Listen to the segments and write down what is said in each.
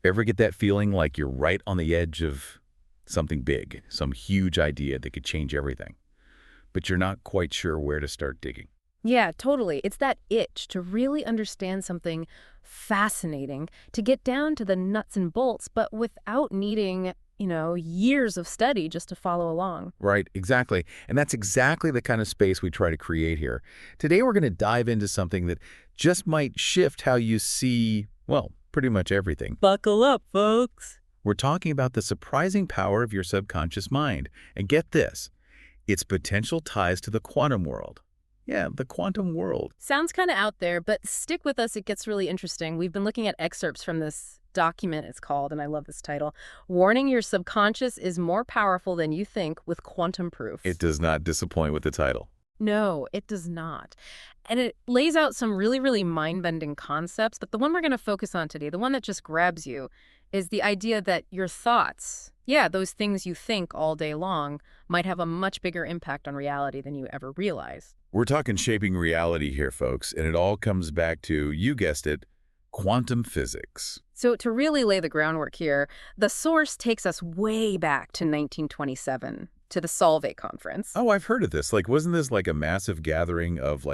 Ever get that feeling like you're right on the edge of something big, some huge idea that could change everything, but you're not quite sure where to start digging? Yeah, totally. It's that itch to really understand something fascinating, to get down to the nuts and bolts, but without needing, years of study just to follow along. Right, exactly. And that's exactly the kind of space we try to create here. Today, we're going to dive into something that just might shift how you see, well, pretty much everything. Buckle up, folks. We're talking about the surprising power of your subconscious mind. And get this, its potential ties to the quantum world. Yeah, the quantum world. Sounds kind of out there, but stick with us. It gets really interesting. We've been looking at excerpts from this document, it's called, and I love this title. Warning Your Subconscious is More Powerful Than You Think with Quantum Proof. It does not disappoint with the title. No, it does not. And it lays out some really, really mind-bending concepts, but the one we're going to focus on today, the one that just grabs you, is the idea that your thoughts, yeah, those things you think all day long, might have a much bigger impact on reality than you ever realize. We're talking shaping reality here, folks, and it all comes back to, you guessed it, quantum physics. So to really lay the groundwork here, the source takes us way back to 1927, to the Solvay Conference. Oh, I've heard of this. Wasn't this like a massive gathering of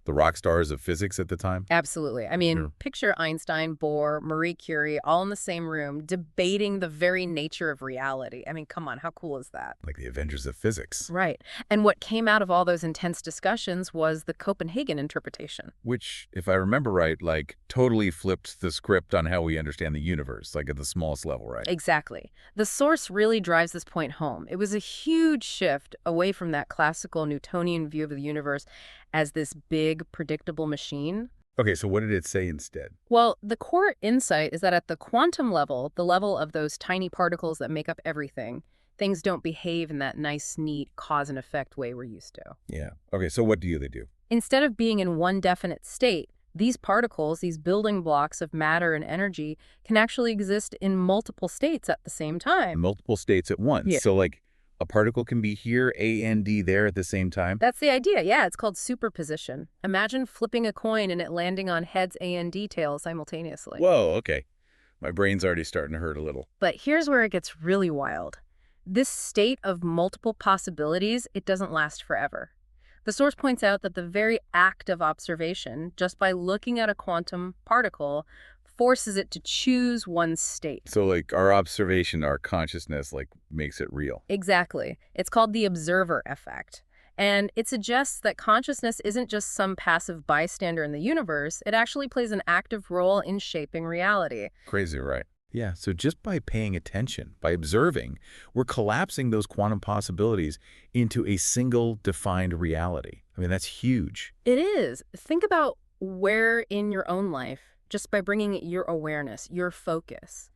the rock stars of physics at the time? Absolutely. I mean, Yeah. picture Einstein, Bohr, Marie Curie, all in the same room, debating the very nature of reality. I mean, come on, how cool is that? Like the Avengers of physics. Right. And what came out of all those intense discussions was the Copenhagen interpretation. Which, if I remember right, totally flipped the script on how we understand the universe, at the smallest level, right? Exactly. The source really drives this point home. It was a huge shift away from that classical Newtonian view of the universe as this big, predictable machine. Okay, so what did it say instead? Well, the core insight is that at the quantum level, the level of those tiny particles that make up everything, things don't behave in that nice, neat cause and effect way we're used to. Yeah. Okay, so what do they do? Instead of being in one definite state, these particles, these building blocks of matter and energy, can actually exist in multiple states at the same time. Multiple states at once. Yeah. So, a particle can be here, A and D there at the same time? That's the idea. Yeah, it's called superposition. Imagine flipping a coin and it landing on heads A and D tails simultaneously. Whoa, okay. My brain's already starting to hurt a little. But here's where it gets really wild. This state of multiple possibilities, it doesn't last forever. The source points out that the very act of observation, just by looking at a quantum particle, forces it to choose one state. So, our observation, our consciousness, makes it real. Exactly. It's called the observer effect. And it suggests that consciousness isn't just some passive bystander in the universe. It actually plays an active role in shaping reality. Crazy, right? Yeah, so just by paying attention, by observing, we're collapsing those quantum possibilities into a single defined reality. I mean, that's huge. It is. Think about where in your own life, just by bringing your awareness, your focus,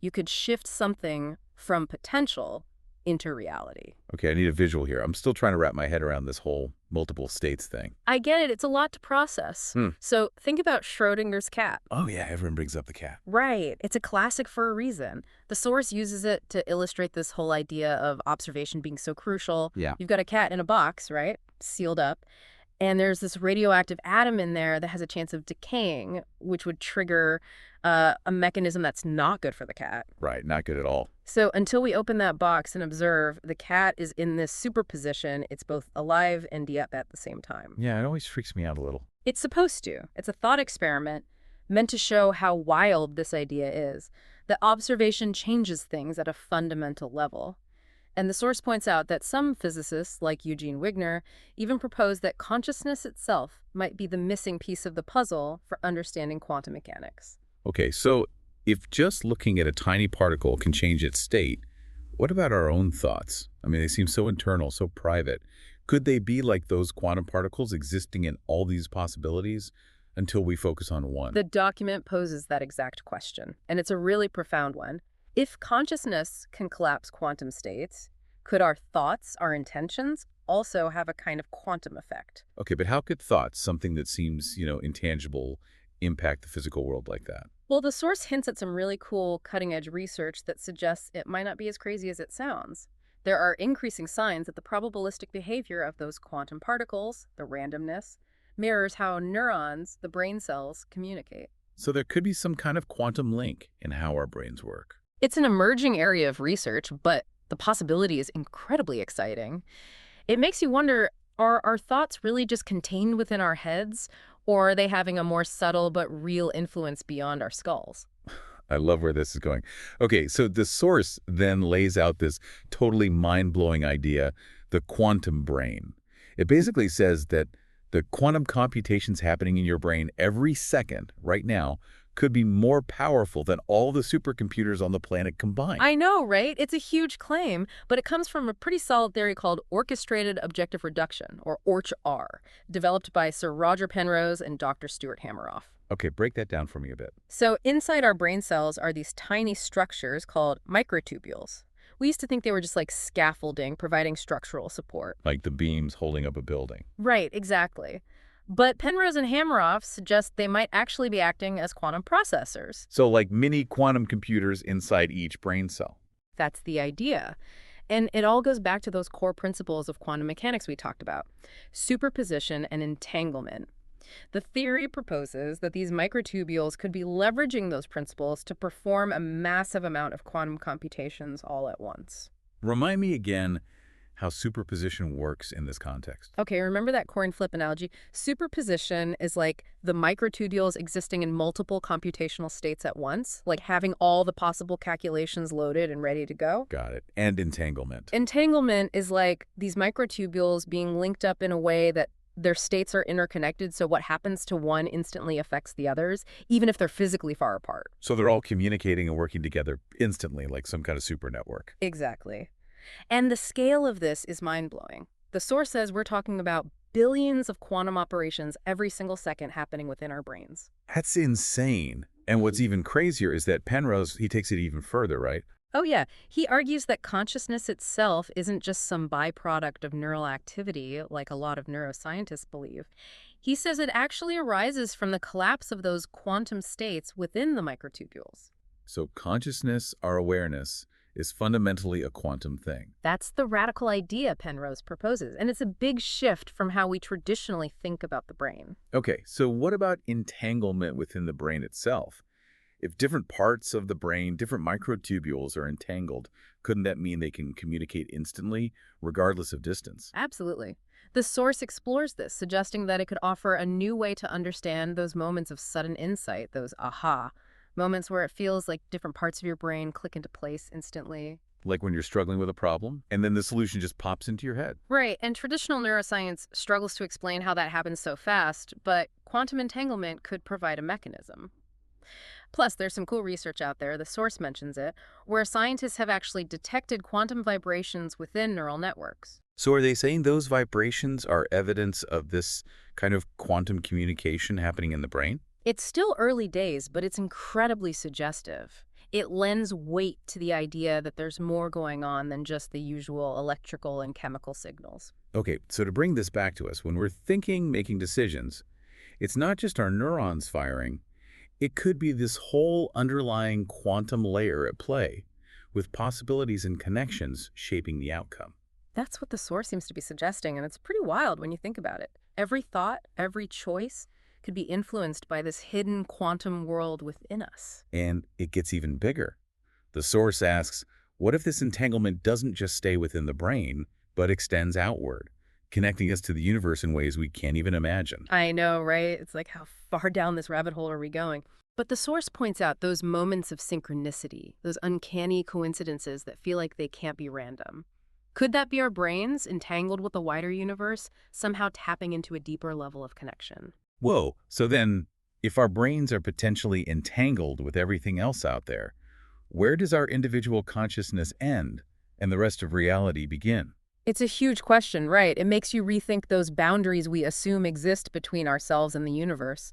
you could shift something from potential into reality. Okay, I need a visual here. I'm still trying to wrap my head around this whole multiple states thing. I get it. It's a lot to process. So think about Schrödinger's cat. Oh, yeah, everyone brings up the cat. Right. It's a classic for a reason. The source uses it to illustrate this whole idea of observation being so crucial. Yeah. You've got a cat in a box, right? Sealed up. And there's this radioactive atom in there that has a chance of decaying, which would trigger a mechanism that's not good for the cat. Right, not good at all. So until we open that box and observe, the cat is in this superposition. It's both alive and dead at the same time. Yeah, it always freaks me out a little. It's supposed to. It's a thought experiment meant to show how wild this idea is, that observation changes things at a fundamental level. And the source points out that some physicists, like Eugene Wigner, even propose that consciousness itself might be the missing piece of the puzzle for understanding quantum mechanics. Okay, so if just looking at a tiny particle can change its state, what about our own thoughts? I mean, they seem so internal, so private. Could they be like those quantum particles existing in all these possibilities until we focus on one? The document poses that exact question, and it's a really profound one. If consciousness can collapse quantum states, could our thoughts, our intentions, also have a kind of quantum effect? Okay, but how could thoughts, something that seems, intangible, impact the physical world like that? Well, the source hints at some really cool cutting-edge research that suggests it might not be as crazy as it sounds. There are increasing signs that the probabilistic behavior of those quantum particles, the randomness, mirrors how neurons, the brain cells, communicate. So there could be some kind of quantum link in how our brains work. It's an emerging area of research, but the possibility is incredibly exciting. It makes you wonder, are our thoughts really just contained within our heads, or are they having a more subtle but real influence beyond our skulls? I love where this is going. Okay, so the source then lays out this totally mind-blowing idea, the quantum brain. It basically says that the quantum computations happening in your brain every second, right now, could be more powerful than all the supercomputers on the planet combined. I know, right? It's a huge claim, but it comes from a pretty solid theory called orchestrated objective reduction, or ORCH-R, developed by Sir Roger Penrose and Dr. Stuart Hameroff. Okay, break that down for me a bit. So inside our brain cells are these tiny structures called microtubules. We used to think they were just like scaffolding, providing structural support. Like the beams holding up a building. Right, exactly. But Penrose and Hameroff suggest they might actually be acting as quantum processors. So like mini quantum computers inside each brain cell. That's the idea. And it all goes back to those core principles of quantum mechanics we talked about: superposition and entanglement. The theory proposes that these microtubules could be leveraging those principles to perform a massive amount of quantum computations all at once. Remind me again how superposition works in this context. Okay, remember that coin flip analogy? Superposition is like the microtubules existing in multiple computational states at once, like having all the possible calculations loaded and ready to go. Got it. And entanglement. Entanglement is like these microtubules being linked up in a way that their states are interconnected, so what happens to one instantly affects the others, even if they're physically far apart. So they're all communicating and working together instantly, like some kind of super network. Exactly. And the scale of this is mind-blowing. The source says we're talking about billions of quantum operations every single second happening within our brains. That's insane. And what's even crazier is that Penrose, he takes it even further, right? Oh yeah, he argues that consciousness itself isn't just some byproduct of neural activity, like a lot of neuroscientists believe. He says it actually arises from the collapse of those quantum states within the microtubules. So consciousness, our awareness, is fundamentally a quantum thing. That's the radical idea Penrose proposes, and it's a big shift from how we traditionally think about the brain. Okay, so what about entanglement within the brain itself? If different parts of the brain, different microtubules are entangled, couldn't that mean they can communicate instantly, regardless of distance? Absolutely. The source explores this, suggesting that it could offer a new way to understand those moments of sudden insight, those aha, moments where it feels like different parts of your brain click into place instantly. Like when you're struggling with a problem, and then the solution just pops into your head. Right, and traditional neuroscience struggles to explain how that happens so fast, but quantum entanglement could provide a mechanism. Plus, there's some cool research out there, the source mentions it, where scientists have actually detected quantum vibrations within neural networks. So are they saying those vibrations are evidence of this kind of quantum communication happening in the brain? It's still early days, but it's incredibly suggestive. It lends weight to the idea that there's more going on than just the usual electrical and chemical signals. Okay, so to bring this back to us, when we're thinking, making decisions, it's not just our neurons firing. It could be this whole underlying quantum layer at play, with possibilities and connections shaping the outcome. That's what the source seems to be suggesting, and it's pretty wild when you think about it. Every thought, every choice could be influenced by this hidden quantum world within us. And it gets even bigger. The source asks, what if this entanglement doesn't just stay within the brain, but extends outward, connecting us to the universe in ways we can't even imagine? I know, right? It's like, how far down this rabbit hole are we going? But the source points out those moments of synchronicity, those uncanny coincidences that feel like they can't be random. Could that be our brains, entangled with the wider universe, somehow tapping into a deeper level of connection? Whoa, so then, if our brains are potentially entangled with everything else out there, where does our individual consciousness end and the rest of reality begin? It's a huge question, right? It makes you rethink those boundaries we assume exist between ourselves and the universe.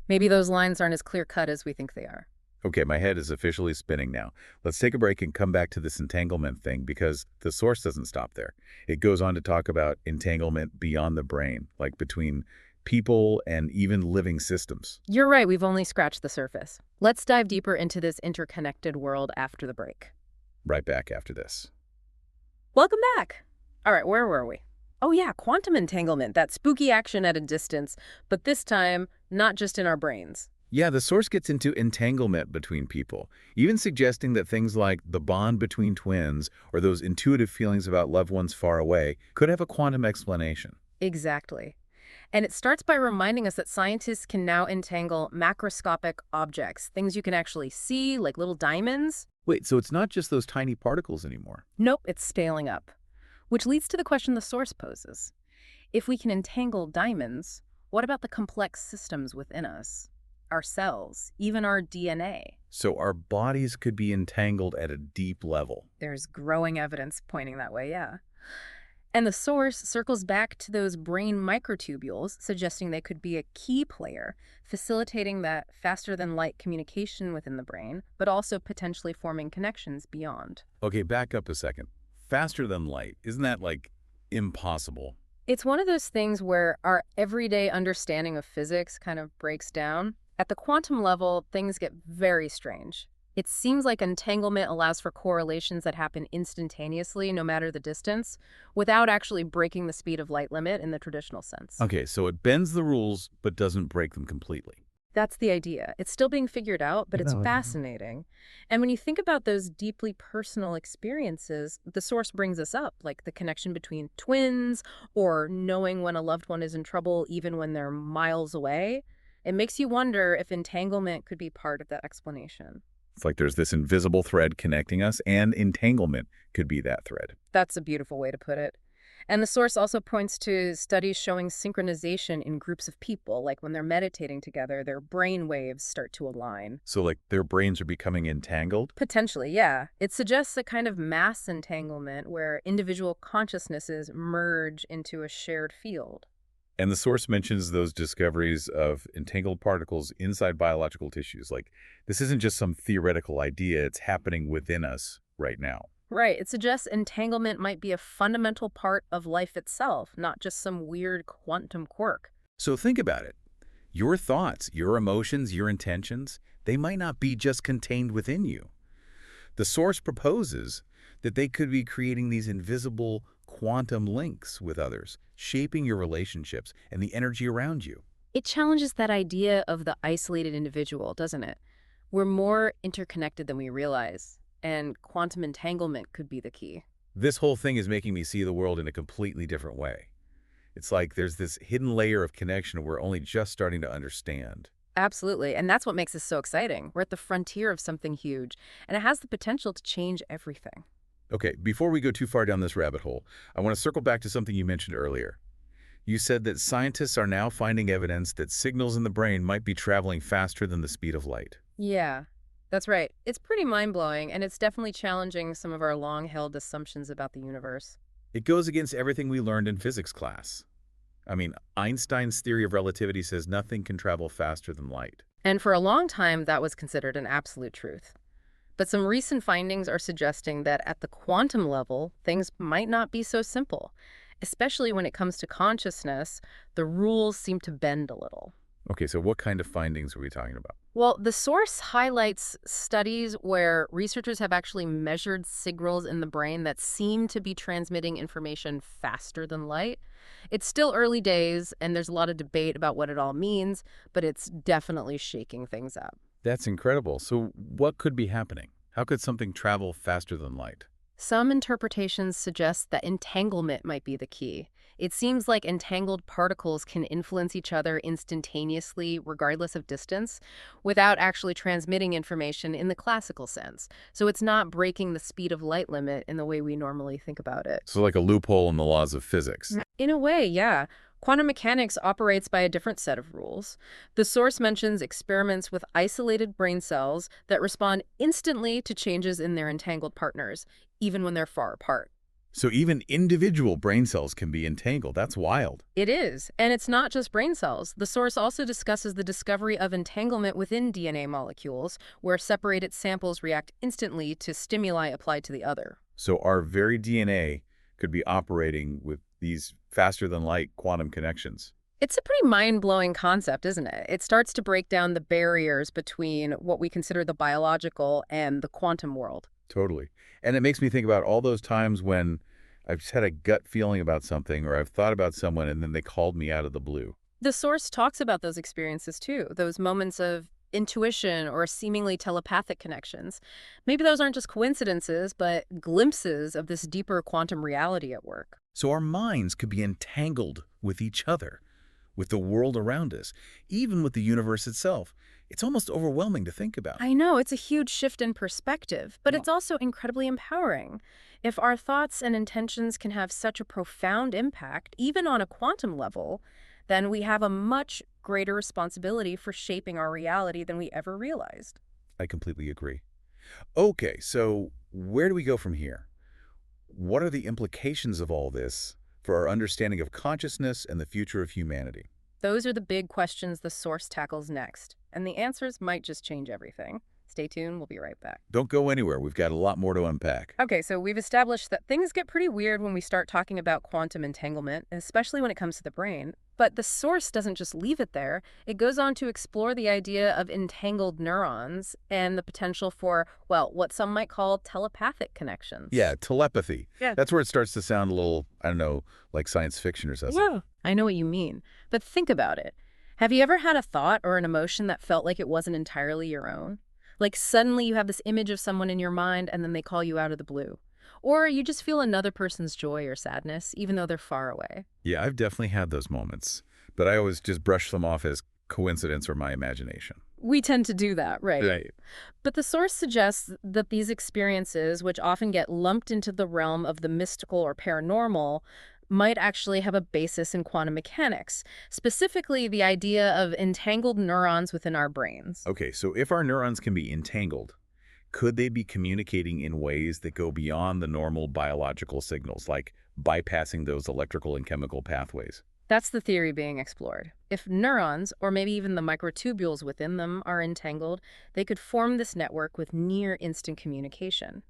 Maybe those lines aren't as clear-cut as we think they are. Okay, my head is officially spinning now. Let's take a break and come back to this entanglement thing, because the source doesn't stop there. It goes on to talk about entanglement beyond the brain, like between people and even living systems. You're right, we've only scratched the surface. Let's dive deeper into this interconnected world after the break. Right back after this. Welcome back. All right, where were we? Oh yeah, quantum entanglement, that spooky action at a distance, but this time, not just in our brains. Yeah, the source gets into entanglement between people, even suggesting that things like the bond between twins or those intuitive feelings about loved ones far away could have a quantum explanation. Exactly. And it starts by reminding us that scientists can now entangle macroscopic objects, things you can actually see, like little diamonds. Wait, so it's not just those tiny particles anymore? Nope, it's scaling up. Which leads to the question the source poses. If we can entangle diamonds, what about the complex systems within us? Our cells, even our DNA? So our bodies could be entangled at a deep level. There's growing evidence pointing that way, yeah. And the source circles back to those brain microtubules, suggesting they could be a key player, facilitating that faster-than-light communication within the brain, but also potentially forming connections beyond. Okay, back up a second. Faster than light, isn't that like impossible? It's one of those things where our everyday understanding of physics kind of breaks down. At the quantum level, things get very strange. It seems like entanglement allows for correlations that happen instantaneously, no matter the distance, without actually breaking the speed of light limit in the traditional sense. Okay, so it bends the rules but doesn't break them completely. That's the idea. It's still being figured out, but it's fascinating. And when you think about those deeply personal experiences, the source brings us up, like the connection between twins or knowing when a loved one is in trouble even when they're miles away. It makes you wonder if entanglement could be part of that explanation. It's like there's this invisible thread connecting us, and entanglement could be that thread. That's a beautiful way to put it. And the source also points to studies showing synchronization in groups of people, like when they're meditating together, their brain waves start to align. So like their brains are becoming entangled? Potentially, yeah. It suggests a kind of mass entanglement where individual consciousnesses merge into a shared field. And the source mentions those discoveries of entangled particles inside biological tissues. Like, this isn't just some theoretical idea, it's happening within us right now. Right. It suggests entanglement might be a fundamental part of life itself, not just some weird quantum quirk. So think about it. Your thoughts, your emotions, your intentions, they might not be just contained within you. The source proposes that they could be creating these invisible quantum links with others, shaping your relationships and the energy around you. It challenges that idea of the isolated individual, doesn't it? We're more interconnected than we realize, and quantum entanglement could be the key. This whole thing is making me see the world in a completely different way. It's like there's this hidden layer of connection we're only just starting to understand. Absolutely, and that's what makes this so exciting. We're at the frontier of something huge, and it has the potential to change everything. Okay, before we go too far down this rabbit hole, I want to circle back to something you mentioned earlier. You said that scientists are now finding evidence that signals in the brain might be traveling faster than the speed of light. Yeah, that's right. It's pretty mind-blowing, and it's definitely challenging some of our long-held assumptions about the universe. It goes against everything we learned in physics class. I mean, Einstein's theory of relativity says nothing can travel faster than light. And for a long time, that was considered an absolute truth. But some recent findings are suggesting that at the quantum level, things might not be so simple. Especially when it comes to consciousness, the rules seem to bend a little. Okay, so what kind of findings are we talking about? Well, the source highlights studies where researchers have actually measured signals in the brain that seem to be transmitting information faster than light. It's still early days, and there's a lot of debate about what it all means, but it's definitely shaking things up. That's incredible. So what could be happening? How could something travel faster than light? Some interpretations suggest that entanglement might be the key. It seems like entangled particles can influence each other instantaneously, regardless of distance, without actually transmitting information in the classical sense. So it's not breaking the speed of light limit in the way we normally think about it. So like a loophole in the laws of physics. In a way, yeah. Quantum mechanics operates by a different set of rules. The source mentions experiments with isolated brain cells that respond instantly to changes in their entangled partners, even when they're far apart. So even individual brain cells can be entangled. That's wild. It is. And it's not just brain cells. The source also discusses the discovery of entanglement within DNA molecules, where separated samples react instantly to stimuli applied to the other. So our very DNA could be operating with these faster-than-light quantum connections. It's a pretty mind-blowing concept, isn't it? It starts to break down the barriers between what we consider the biological and the quantum world. Totally. And it makes me think about all those times when I've just had a gut feeling about something, or I've thought about someone and then they called me out of the blue. The source talks about those experiences too, those moments of intuition or seemingly telepathic connections. Maybe those aren't just coincidences, but glimpses of this deeper quantum reality at work. So our minds could be entangled with each other, with the world around us, even with the universe itself. It's almost overwhelming to think about. I know, it's a huge shift in perspective, but Yeah. it's also incredibly empowering. If our thoughts and intentions can have such a profound impact, even on a quantum level, then we have a much greater responsibility for shaping our reality than we ever realized. I completely agree. Okay, so where do we go from here? What are the implications of all this for our understanding of consciousness and the future of humanity? Those are the big questions the source tackles next, and the answers might just change everything. Stay tuned, we'll be right back. Don't go anywhere. We've got a lot more to unpack. Okay, so we've established that things get pretty weird when we start talking about quantum entanglement, especially when it comes to the brain. But the source doesn't just leave it there. It goes on to explore the idea of entangled neurons and the potential for, well, what some might call telepathic connections. Yeah, telepathy. Yeah. That's where it starts to sound a little, I don't know, like science fiction or something. Yeah. I know what you mean. But think about it. Have you ever had a thought or an emotion that felt like it wasn't entirely your own? Like suddenly you have this image of someone in your mind and then they call you out of the blue. Or you just feel another person's joy or sadness, even though they're far away. Yeah, I've definitely had those moments, but I always just brush them off as coincidence or my imagination. We tend to do that, right? Right. But the source suggests that these experiences, which often get lumped into the realm of the mystical or paranormal, might actually have a basis in quantum mechanics, specifically the idea of entangled neurons within our brains. Okay, so if our neurons can be entangled, could they be communicating in ways that go beyond the normal biological signals, like bypassing those electrical and chemical pathways? That's the theory being explored. If neurons, or maybe even the microtubules within them, are entangled, they could form this network with near-instant communication.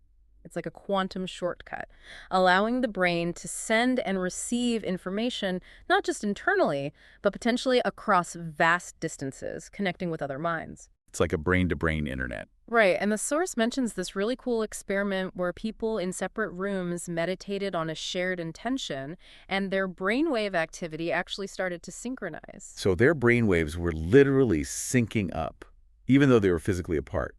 It's like a quantum shortcut, allowing the brain to send and receive information not just internally, but potentially across vast distances, connecting with other minds. It's like a brain-to-brain internet. Right, and the source mentions this really cool experiment where people in separate rooms meditated on a shared intention, and their brainwave activity actually started to synchronize. So their brainwaves were literally syncing up, even though they were physically apart.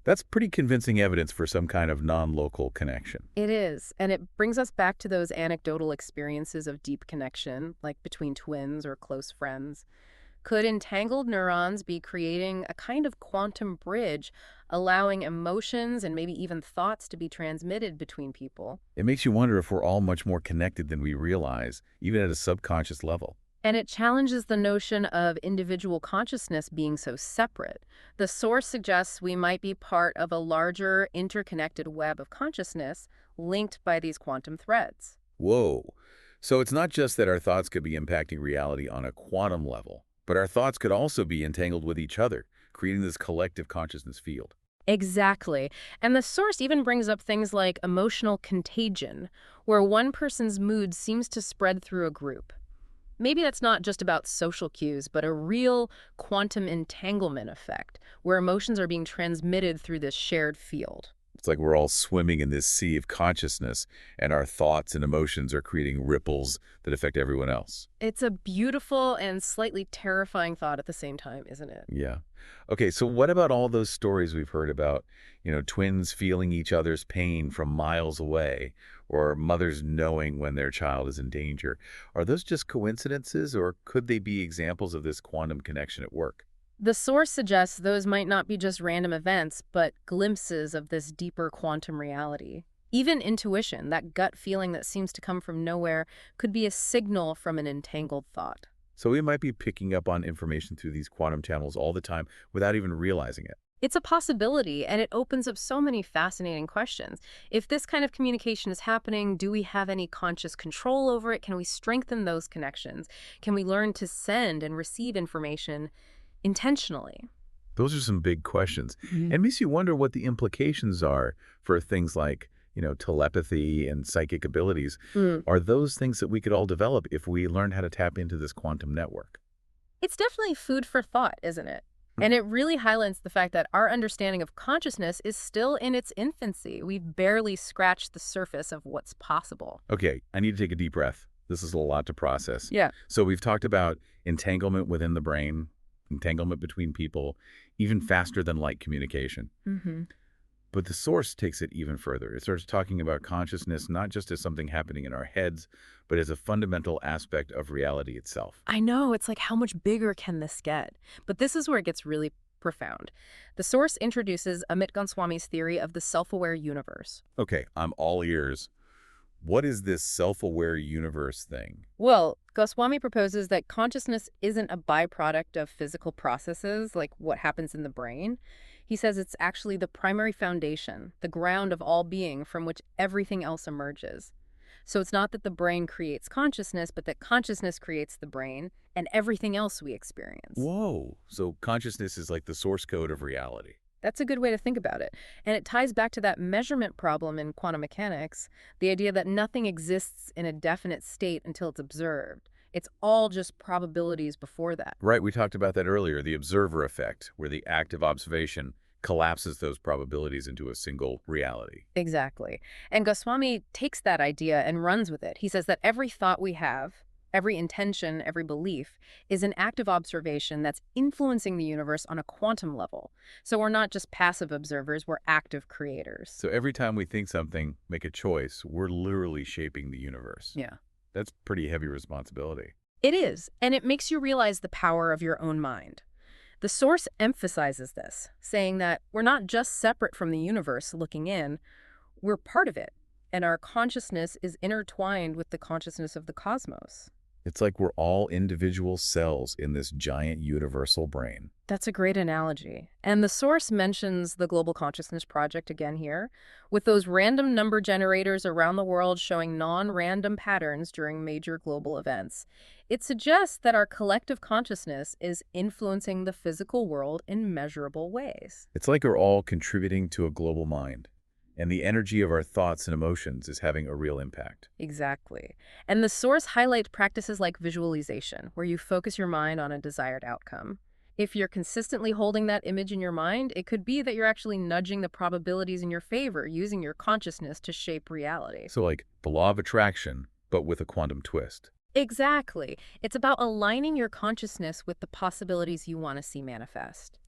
That's pretty convincing evidence for some kind of non-local connection. It is, and it brings us back to those anecdotal experiences of deep connection, like between twins or close friends. Could entangled neurons be creating a kind of quantum bridge, allowing emotions and maybe even thoughts to be transmitted between people? It makes you wonder if we're all much more connected than we realize, even at a subconscious level. And it challenges the notion of individual consciousness being so separate. The source suggests we might be part of a larger, interconnected web of consciousness linked by these quantum threads. Whoa. So it's not just that our thoughts could be impacting reality on a quantum level, but our thoughts could also be entangled with each other, creating this collective consciousness field. Exactly. And the source even brings up things like emotional contagion, where one person's mood seems to spread through a group. Maybe that's not just about social cues, but a real quantum entanglement effect, where emotions are being transmitted through this shared field. It's like we're all swimming in this sea of consciousness, and our thoughts and emotions are creating ripples that affect everyone else. It's a beautiful and slightly terrifying thought at the same time, isn't it? Yeah. Okay, so what about all those stories we've heard about, twins feeling each other's pain from miles away, or mothers knowing when their child is in danger? Are those just coincidences, or could they be examples of this quantum connection at work? The source suggests those might not be just random events, but glimpses of this deeper quantum reality. Even intuition, that gut feeling that seems to come from nowhere, could be a signal from an entangled thought. So we might be picking up on information through these quantum channels all the time without even realizing it. It's a possibility, and it opens up so many fascinating questions. If this kind of communication is happening, do we have any conscious control over it? Can we strengthen those connections? Can we learn to send and receive information intentionally? Those are some big questions. And it makes you wonder what the implications are for things like, telepathy and psychic abilities. Are those things that we could all develop if we learn how to tap into this quantum network? It's definitely food for thought, isn't it? And it really highlights the fact that our understanding of consciousness is still in its infancy. We've barely scratched the surface of what's possible. Okay, I need to take a deep breath. This is a lot to process. Yeah. So we've talked about entanglement within the brain, entanglement between people, even faster than light communication. Mm-hmm. But the source takes it even further. It starts talking about consciousness not just as something happening in our heads, but as a fundamental aspect of reality itself. I know, it's like how much bigger can this get? But this is where it gets really profound. The source introduces Amit Goswami's theory of the self-aware universe. Okay, I'm all ears. What is this self-aware universe thing? Well, Goswami proposes that consciousness isn't a byproduct of physical processes like what happens in the brain. He says it's actually the primary foundation, the ground of all being from which everything else emerges. So it's not that the brain creates consciousness, but that consciousness creates the brain and everything else we experience. Whoa, so consciousness is like the source code of reality. That's a good way to think about it. And it ties back to that measurement problem in quantum mechanics, the idea that nothing exists in a definite state until it's observed. It's all just probabilities before that. Right, we talked about that earlier, the observer effect, where the act of observation collapses those probabilities into a single reality. Exactly. And Goswami takes that idea and runs with it. He says that every thought we have, every intention, every belief, is an act of observation that's influencing the universe on a quantum level. So we're not just passive observers, we're active creators. So every time we think something, make a choice, we're literally shaping the universe. Yeah. That's pretty heavy responsibility. It is, and it makes you realize the power of your own mind. The source emphasizes this, saying that we're not just separate from the universe looking in, we're part of it, and our consciousness is intertwined with the consciousness of the cosmos. It's like we're all individual cells in this giant universal brain. That's a great analogy. And the source mentions the Global Consciousness Project again here, with those random number generators around the world showing non-random patterns during major global events. It suggests that our collective consciousness is influencing the physical world in measurable ways. It's like we're all contributing to a global mind, and the energy of our thoughts and emotions is having a real impact. Exactly. And the source highlights practices like visualization, where you focus your mind on a desired outcome. If you're consistently holding that image in your mind, it could be that you're actually nudging the probabilities in your favor, using your consciousness to shape reality. So like the law of attraction, but with a quantum twist. Exactly. It's about aligning your consciousness with the possibilities you want to see manifest.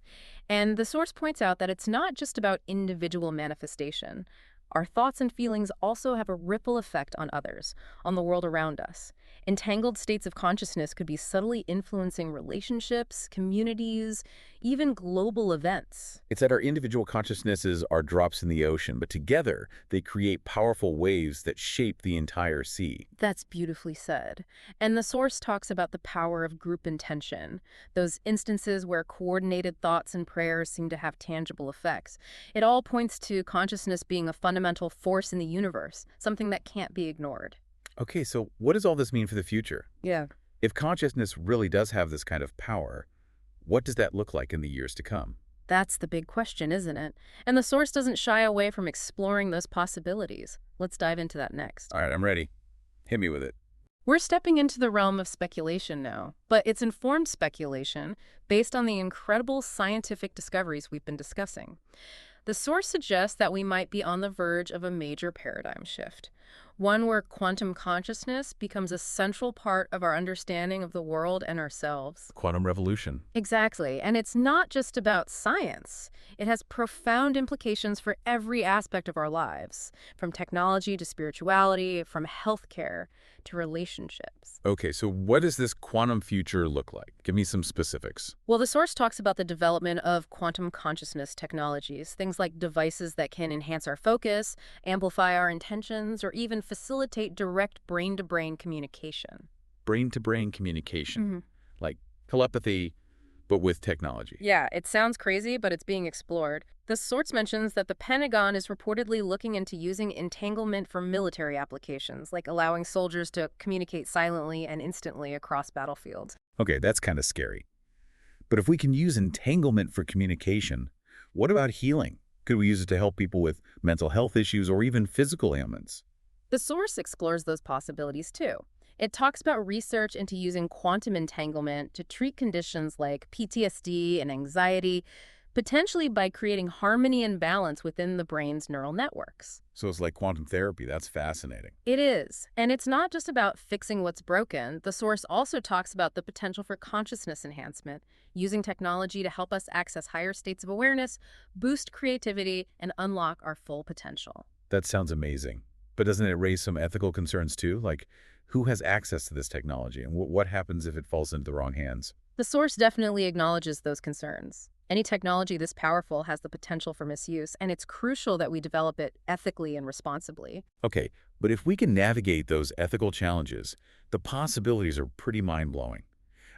And the source points out that it's not just about individual manifestation. Our thoughts and feelings also have a ripple effect on others, on the world around us. Entangled states of consciousness could be subtly influencing relationships, communities, even global events. It's that our individual consciousnesses are drops in the ocean, but together they create powerful waves that shape the entire sea. That's beautifully said. And the source talks about the power of group intention, those instances where coordinated thoughts and prayers seem to have tangible effects. It all points to consciousness being a fundamental force in the universe, something that can't be ignored. Okay, so what does all this mean for the future? Yeah. If consciousness really does have this kind of power, what does that look like in the years to come? That's the big question, isn't it? And the source doesn't shy away from exploring those possibilities. Let's dive into that next. All right, I'm ready. Hit me with it. We're stepping into the realm of speculation now, but it's informed speculation based on the incredible scientific discoveries we've been discussing. The source suggests that we might be on the verge of a major paradigm shift, one where quantum consciousness becomes a central part of our understanding of the world and ourselves. Quantum revolution. Exactly. And it's not just about science. It has profound implications for every aspect of our lives, from technology to spirituality, from healthcare to relationships. Okay, so what does this quantum future look like? Give me some specifics. Well, the source talks about the development of quantum consciousness technologies, things like devices that can enhance our focus, amplify our intentions, or even facilitate direct brain-to-brain communication. Brain-to-brain communication, like telepathy, but with technology. Yeah, it sounds crazy, but it's being explored. The source mentions that the Pentagon is reportedly looking into using entanglement for military applications, like allowing soldiers to communicate silently and instantly across battlefields. Okay, that's kind of scary. But if we can use entanglement for communication, what about healing? Could we use it to help people with mental health issues or even physical ailments? The source explores those possibilities too. It talks about research into using quantum entanglement to treat conditions like PTSD and anxiety, potentially by creating harmony and balance within the brain's neural networks. So it's like quantum therapy. That's fascinating. It is. And it's not just about fixing what's broken. The source also talks about the potential for consciousness enhancement, using technology to help us access higher states of awareness, boost creativity, and unlock our full potential. That sounds amazing. But doesn't it raise some ethical concerns too? Like, who has access to this technology, and what happens if it falls into the wrong hands? The source definitely acknowledges those concerns. Any technology this powerful has the potential for misuse, and it's crucial that we develop it ethically and responsibly. Okay, but if we can navigate those ethical challenges, the possibilities are pretty mind-blowing.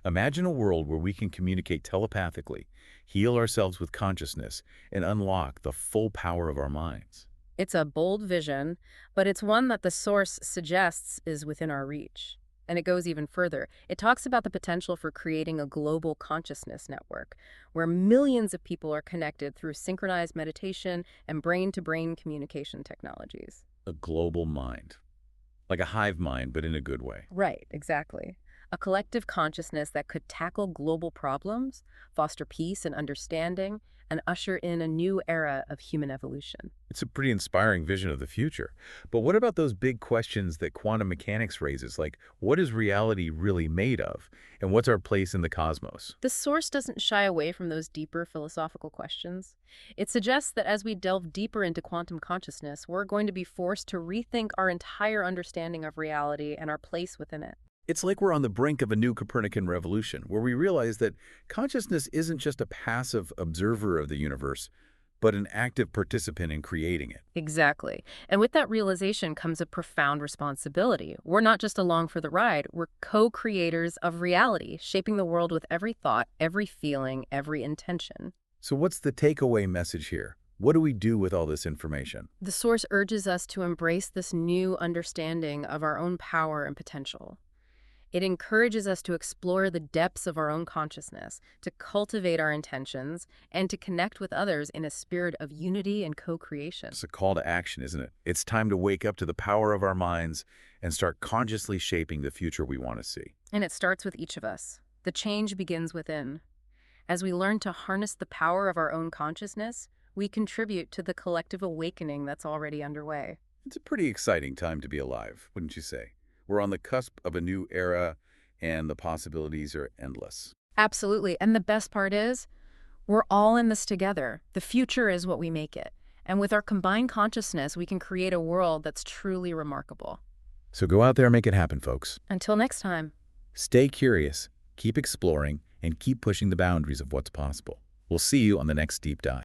Imagine a world where we can communicate telepathically, heal ourselves with consciousness, and unlock the full power of our minds. It's a bold vision, but it's one that the source suggests is within our reach. And it goes even further. It talks about the potential for creating a global consciousness network, where millions of people are connected through synchronized meditation and brain-to-brain communication technologies. A global mind. Like a hive mind, but in a good way. Right, exactly. A collective consciousness that could tackle global problems, foster peace and understanding, and usher in a new era of human evolution. It's a pretty inspiring vision of the future. But what about those big questions that quantum mechanics raises, like what is reality really made of? And what's our place in the cosmos? The source doesn't shy away from those deeper philosophical questions. It suggests that as we delve deeper into quantum consciousness, we're going to be forced to rethink our entire understanding of reality and our place within it. It's like we're on the brink of a new Copernican revolution, where we realize that consciousness isn't just a passive observer of the universe, but an active participant in creating it. Exactly. And with that realization comes a profound responsibility. We're not just along for the ride, we're co-creators of reality, shaping the world with every thought, every feeling, every intention. So what's the takeaway message here? What do we do with all this information? The source urges us to embrace this new understanding of our own power and potential. It encourages us to explore the depths of our own consciousness, to cultivate our intentions, and to connect with others in a spirit of unity and co-creation. It's a call to action, isn't it? It's time to wake up to the power of our minds and start consciously shaping the future we want to see. And it starts with each of us. The change begins within. As we learn to harness the power of our own consciousness, we contribute to the collective awakening that's already underway. It's a pretty exciting time to be alive, wouldn't you say? We're on the cusp of a new era, and the possibilities are endless. Absolutely. And the best part is, we're all in this together. The future is what we make it. And with our combined consciousness, we can create a world that's truly remarkable. So go out there and make it happen, folks. Until next time. Stay curious, keep exploring, and keep pushing the boundaries of what's possible. We'll see you on the next Deep Dive.